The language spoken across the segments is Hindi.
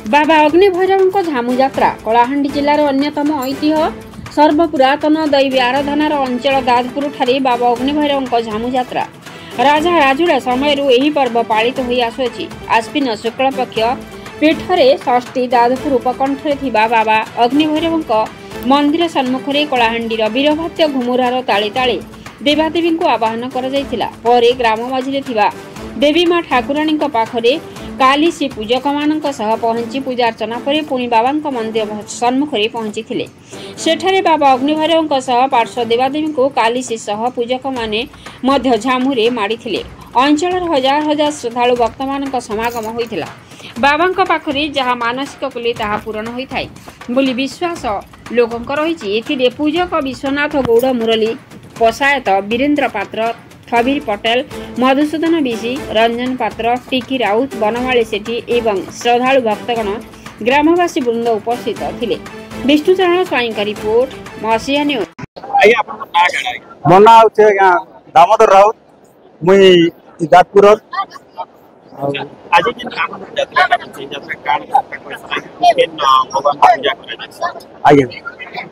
बाबा अग्निभैरव झामु यात्रा कलाहांडी जिलार अन्यतम ऐतिह्य सर्वपुरातन दैवी आराधनार अंचल दादपुर ठारे बाबा अग्निभैरव झामु यात्रा राजा राजुड़ा समय यही पर्व पालित हो आसुची। आश्विन शुक्ल पक्ष पीठरे षष्ठी दादपुर उपकंठरे थिबा बाबा अग्निभैरव मंदिर सम्मुखरे कलाहांडीर वीरभद्र घुमुरार ताले ताले देवादेवी को आवाहन कर ग्राम मझिरे थिबा देवी माँ ठाकुराणी पाखरे काली श्री पूजक मान पहुंची पूजा अर्चना पर पुणी बाबा मंदिर सम्मुखरे पहुंची सेठारे बाबा अग्निभैरव पार्श्व देवादेवी को काली श्री सह पूजक माने झामुरे माड़ी अंचल हजार हजार श्रद्धालु भक्त मान समागम होता बाबा पाखरे जहाँ मानसिक कले ताहा पूरण होता है बोली विश्वास लोकंक रही। पूजक विश्वनाथ गौड़ मुरली पशायत वीरेन्द्र पात्र थबीर पटेल मधुसूदन बिशी रंजन पात्र टिकी राउत बनमाली सेठी एवं श्रद्धालु भक्तगण ग्रामवासी वृंद उपस्थित थिले। विष्णुचरण स्वाई का रिपोर्ट मसिया न्यूज। मो ना दामोदर राउत मुई दादपुर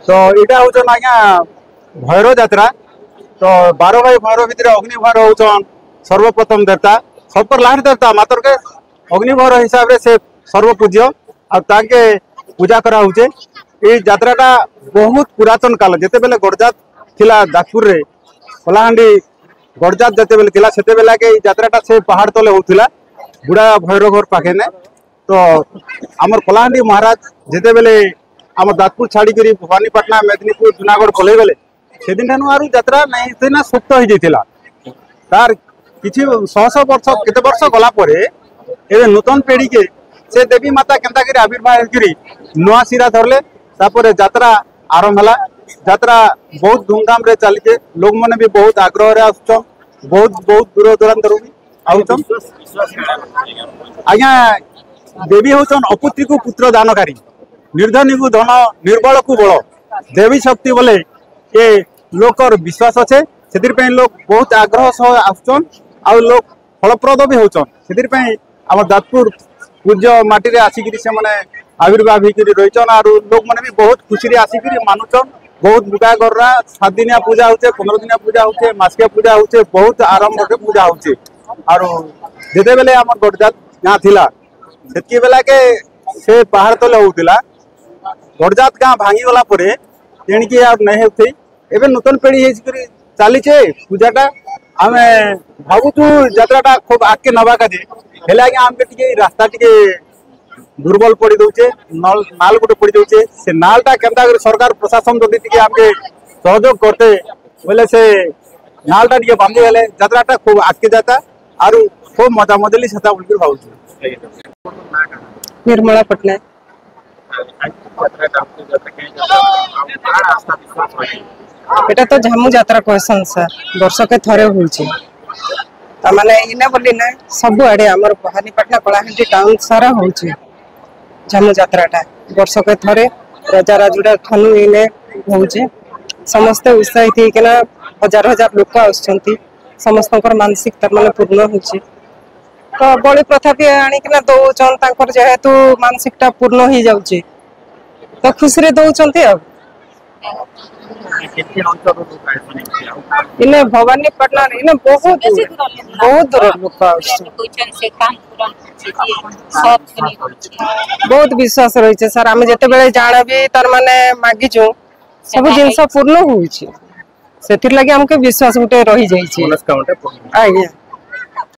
तो इटा हूँ भैरव यात्रा तो 12 भाई भैरव भितर अग्निभैर होचन सर्वप्रथम देवता सब लास्ट देवता मात्र के अग्निभैर हिसाब से सर्वपूज्य आके पूजा करा होचे। ये यात्राटा बहुत पुरातन काल जिते बेले गड़जात थिला दादपुर रे कलाहांडी गड़जात जिते बेले थिला सेते बेला के यात्राटा से पहाड़ तले होतिला बुढ़ा भैरव घर पाखे ने। तो आमर कलाहांडी महाराज जिते बेले आम दादपुर छाड़ी भवानीपाटना मेदिनीपुर जूनागढ़ पलई बेले से दिन ठानु आरु यात्रा नहीं ना सुप्त हो जाइथिला तार किछि 100 वर्ष केते वर्ष गला परे एबे नूतन पीढ़ी के से देवी माता केंता करी आविर्भाव करी नुआ सिरा धरले तापर यात्रा आरंभ हला। यात्रा बहुत धूमधाम रे चलके लोग माने भी बहुत आग्रह रे आछन बहुत बहुत दूर दूरांतर भी आउछन। आज्ञा देवी होचन अपुत्री को पुत्र दानकारी निर्धनी को धन निर्बल को बल देवी शक्ति बोले ये लोकर विश्वास अच्छे से लोग बहुत आग्रह सह आसुचन आ लोग फलप्रद भी होचन से आम दादपुर पूज्य माटी आसिक से मैंने आविर्भाव होकर रहीचन और लोग मैंने भी बहुत खुशी आसिक मानुचन बहुत बुका गरा 7 दिनिया पूजा होचे 15 दिनिया पूजा होचे मासिकिया पूजा होचे बहुत आरंभ के पूजा होचे। और जेते बेले आम गड़जात गाँ थिला सेतकी बेला के से पहाड़ तले होतिला गड़जात गाँ भांगी गला परे तेणिकी आ नहीं होती एवं नूतन पीढ़ी चलीचे पूजाटा आम भावुचु यात्राटा खूब आगे नवा का हेले आज्ञा आमके टिके रास्ता टिके दुर्बल पड़ी दउचे नाल गोटे पड़ी दउचे से नालटा केंता कर सरकार प्रशासन जदि टिके आमके सहयोग करते बोले से नालटा टिके बांधी हेले यात्राटा खूब आगे जाता और खूब मजा मजली सता बोल भावुचु। निर्मला पटनायक एटा तो झामु यात्रा कहसन सर वर्ष के थरे होउची माने इना बोली ना सब आड़े आमर भवानीपाटना कलाहांडी टाउन सारा होउची झामु यात्राटा वर्ष के थरे राजा राजुड़ा ठानु इने होउची समस्त उत्साहित होइकना हजार हजार लोक आछंती समस्तकर मानसिक तर माने पूर्ण होउची तो बलि प्रथा भी आनिकना दउचन तांकर जेहेतु मानसिकटा पूर्ण हो जाउची तो खुशी रे दउचंती अब इने भवानीपाटना इने बहुत दूर लोक बहुत विश्वास रही सर आम जिते बेले जाना भी तार माने मागिचु सब जिनस पूर्ण होउची सेतिर लागि हमके विश्वास गुटे रही जाइछि। आज्ञा